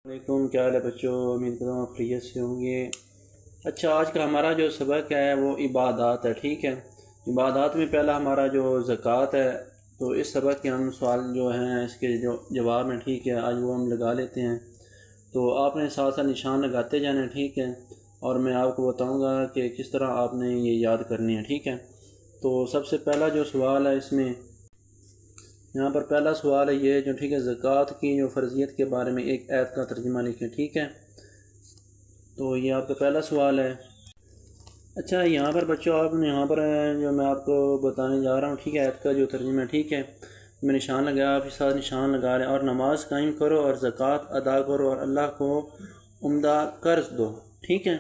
وعلیکم، کیا حال ہے بچوں؟ امید کرتا ہوں آپ خیریت سے ہوں گے۔ اچھا، آج کا ہمارا جو سبق ہے وہ عبادات ہے، ٹھیک ہے۔ عبادات میں پہلا ہمارا جو زکوٰۃ ہے، تو اس سبق کے ہم سوال جو ہیں اس کے جو جواب ہیں، ٹھیک ہے، آج وہ ہم لگا لیتے ہیں۔ تو آپ نے ساتھ ساتھ نشان لگاتے جانا ہے، ٹھیک ہے، اور میں آپ کو بتاؤں گا کہ کس طرح آپ نے یہ یاد کرنی ہے، ٹھیک ہے۔ تو سب سے پہلا جو سوال ہے اس میں یہاں پر پہلا سوال ہے یہ جو، ٹھیک ہے، زکوٰۃ کی جو فرضیت کے بارے میں ایک آیت کا ترجمہ لکھیں، ٹھیک ہے۔ تو یہ آپ کا پہلا سوال ہے۔ اچھا، یہاں پر بچوں آپ نے یہاں پر جو میں آپ کو بتانے جا رہا ہوں، ٹھیک ہے، آیت کا جو ترجمہ ہے، ٹھیک ہے، میں نشان لگایا، آپ کے ساتھ نشان لگا رہے ہیں، اور نماز قائم کرو اور زکوٰۃ ادا کرو اور اللہ کو عمدہ قرض دو، ٹھیک ہے۔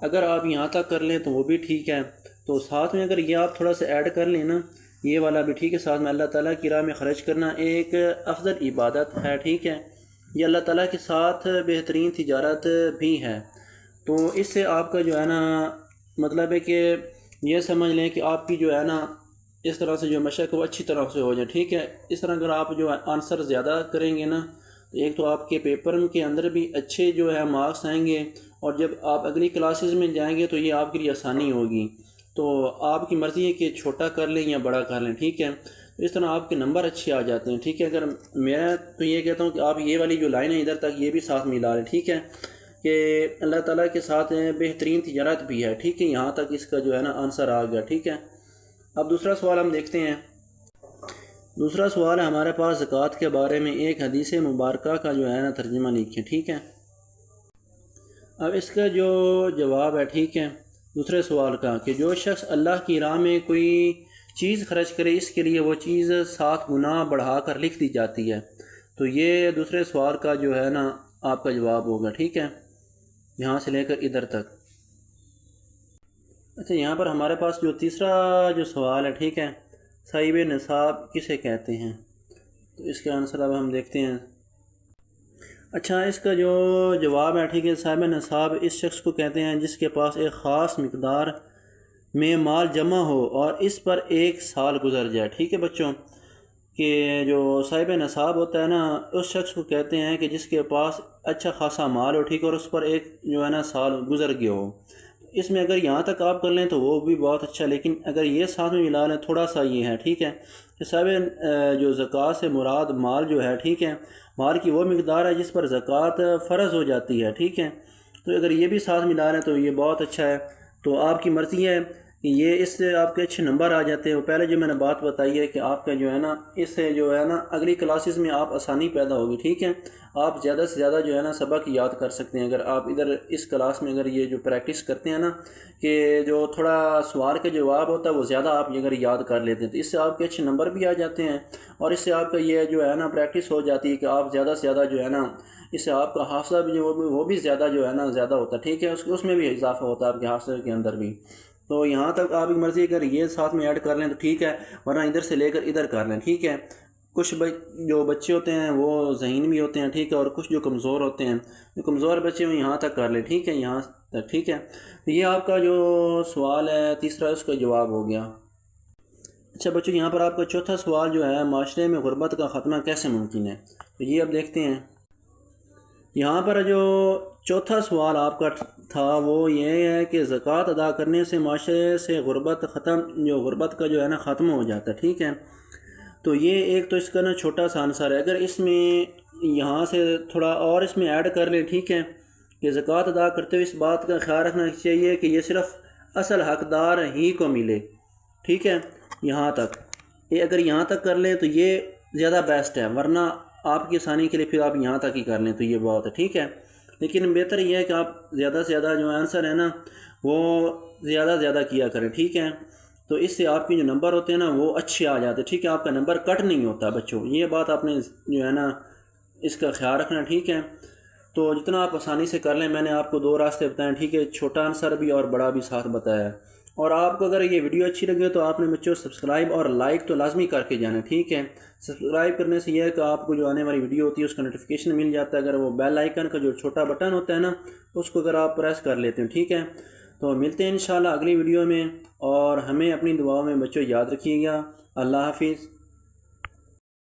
اگر آپ یہاں تک کر لیں تو وہ بھی ٹھیک ہے، تو ساتھ میں اگر یہ آپ تھوڑا سا ایڈ کر لیں نا، یہ والا بھی ٹھیک ہے، ساتھ میں اللہ تعالیٰ کی راہ میں خرچ کرنا ایک افضل عبادت ہے، ٹھیک ہے، یہ اللہ تعالیٰ کے ساتھ بہترین تجارت بھی ہے۔ تو اس سے آپ کا جو ہے نا مطلب ہے کہ یہ سمجھ لیں کہ آپ کی جو ہے نا اس طرح سے جو مشق وہ اچھی طرح سے ہو جائے، ٹھیک ہے۔ اس طرح اگر آپ جو آنسر زیادہ کریں گے نا، تو ایک تو آپ کے پیپر کے اندر بھی اچھے جو ہے مارکس آئیں گے، اور جب آپ اگلی کلاسز میں جائیں گے تو یہ آپ کے لیے آسانی ہوگی۔ تو آپ کی مرضی ہے کہ چھوٹا کر لیں یا بڑا کر لیں، ٹھیک ہے۔ تو اس طرح آپ کے نمبر اچھے آ جاتے ہیں، ٹھیک ہے۔ اگر میں تو یہ کہتا ہوں کہ آپ یہ والی جو لائن ہے ادھر تک یہ بھی ساتھ ملا لیں، ٹھیک ہے، کہ اللہ تعالیٰ کے ساتھ بہترین تجارت بھی ہے، ٹھیک ہے، یہاں تک اس کا جو ہے نا آنسر آ گیا، ٹھیک ہے۔ اب دوسرا سوال ہم دیکھتے ہیں۔ دوسرا سوال ہے ہمارے پاس زکوٰۃ کے بارے میں ایک حدیث مبارکہ کا جو ہے نا ترجمہ لکھیں، ٹھیک ہے۔ اب اس کا جو جواب ہے، ٹھیک ہے، دوسرے سوال کا، کہ جو شخص اللہ کی راہ میں کوئی چیز خرچ کرے اس کے لیے وہ چیز 7 گنا بڑھا کر لکھ دی جاتی ہے۔ تو یہ دوسرے سوال کا جو ہے نا آپ کا جواب ہوگا، ٹھیک ہے، یہاں سے لے کر ادھر تک۔ اچھا، یہاں پر ہمارے پاس جو تیسرا جو سوال ہے، ٹھیک ہے، صاحب نصاب کسے کہتے ہیں؟ تو اس کا آنسر اب ہم دیکھتے ہیں۔ اچھا، اس کا جو جواب ہے، ٹھیک ہے، صاحب نصاب اس شخص کو کہتے ہیں جس کے پاس ایک خاص مقدار میں مال جمع ہو اور اس پر 1 سال گزر جائے، ٹھیک ہے بچوں، کہ جو صاحب نصاب ہوتا ہے نا اس شخص کو کہتے ہیں کہ جس کے پاس اچھا خاصا مال ہو، ٹھیک ہے، اور اس پر ایک جو ہے نا سال گزر گیا ہو۔ اس میں اگر یہاں تک آپ کر لیں تو وہ بھی بہت اچھا، لیکن اگر یہ ساتھ میں ملا لیں تھوڑا سا یہ ہے، ٹھیک ہے، کہ صاحب جو زکوٰۃ سے مراد مال جو ہے، ٹھیک ہے، مال کی وہ مقدار ہے جس پر زکوٰۃ فرض ہو جاتی ہے، ٹھیک ہے۔ تو اگر یہ بھی ساتھ ملا لیں تو یہ بہت اچھا ہے۔ تو آپ کی مرضی ہے کہ یہ اس سے آپ کے اچھے نمبر آ جاتے ہیں۔ وہ پہلے جو میں نے بات بتائی ہے کہ آپ کا جو ہے نا اس سے جو ہے نا اگلی کلاسز میں آپ آسانی پیدا ہوگی، ٹھیک ہے، آپ زیادہ سے زیادہ جو ہے نا سبق یاد کر سکتے ہیں اگر آپ ادھر اس کلاس میں اگر یہ جو پریکٹس کرتے ہیں نا، کہ جو تھوڑا سوال کا جواب ہوتا ہے وہ زیادہ آپ اگر یاد کر لیتے ہیں تو اس سے آپ کے اچھے نمبر بھی آ جاتے ہیں، اور اس سے آپ کا یہ جو ہے نا پریکٹس ہو جاتی ہے کہ آپ زیادہ سے زیادہ جو ہے نا اس سے آپ کا حافظہ بھی جو وہ بھی زیادہ جو ہے نا زیادہ ہوتا ہے، ٹھیک ہے، اس میں بھی اضافہ ہوتا ہے آپ کے حافظے کے اندر بھی۔ تو یہاں تک آپ کی مرضی اگر یہ ساتھ میں ایڈ کر لیں تو ٹھیک ہے، ورنہ ادھر سے لے کر ادھر کر لیں، ٹھیک ہے۔ کچھ جو بچے ہوتے ہیں وہ ذہین بھی ہوتے ہیں، ٹھیک ہے، اور کچھ جو کمزور ہوتے ہیں، جو کمزور بچے ہیں یہاں تک کر لیں، ٹھیک ہے، یہاں تک، ٹھیک ہے۔ تو یہ آپ کا جو سوال ہے تیسرا اس کا جواب ہو گیا۔ اچھا بچوں، یہاں پر آپ کا چوتھا سوال جو ہے معاشرے میں غربت کا خاتمہ کیسے ممکن ہے؟ تو یہ اب دیکھتے ہیں۔ یہاں پر جو چوتھا سوال آپ کا تھا وہ یہ ہے کہ زکوٰۃ ادا کرنے سے معاشرے سے غربت کا جو ہے نا ختم ہو جاتا ہے، ٹھیک ہے۔ تو یہ ایک تو اس کا نا چھوٹا سا آنسر ہے۔ اگر اس میں یہاں سے تھوڑا اور اس میں ایڈ کر لیں، ٹھیک ہے، کہ زکوٰۃ ادا کرتے ہوئے اس بات کا خیال رکھنا چاہیے کہ یہ صرف اصل حقدار ہی کو ملے، ٹھیک ہے، یہاں تک، یہ اگر یہاں تک کر لیں تو یہ زیادہ بیسٹ ہے، ورنہ آپ کی آسانی کے لیے پھر آپ یہاں تک ہی کر لیں تو یہ بہت ہے، ٹھیک ہے۔ لیکن بہتر یہ ہے کہ آپ زیادہ سے زیادہ جو آنسر ہے نا وہ زیادہ کیا کریں، ٹھیک ہے، تو اس سے آپ کے جو نمبر ہوتے ہیں نا وہ اچھے آ جاتے ہیں، ٹھیک ہے، آپ کا نمبر کٹ نہیں ہوتا بچوں، یہ بات آپ نے جو ہے نا اس کا خیال رکھنا، ٹھیک ہے۔ تو جتنا آپ آسانی سے کر لیں، میں نے آپ کو 2 راستے بتائے، ٹھیک ہے، چھوٹا آنسر بھی اور بڑا بھی ساتھ بتایا ہے۔ اور آپ کو اگر یہ ویڈیو اچھی لگے تو آپ نے بچوں سبسکرائب اور لائک تو لازمی کر کے جانا، ٹھیک ہے۔ سبسکرائب کرنے سے یہ ہے کہ آپ کو جو آنے والی ویڈیو ہوتی ہے اس کا نوٹیفیکیشن مل جاتا ہے، اگر وہ بیل آئیکن کا جو چھوٹا بٹن ہوتا ہے نا اس کو اگر آپ پریس کر لیتے ہیں، ٹھیک ہے۔ تو ملتے ہیں انشاءاللہ اگلی ویڈیو میں، اور ہمیں اپنی دعاؤں میں بچوں یاد رکھیے گا۔ اللہ حافظ۔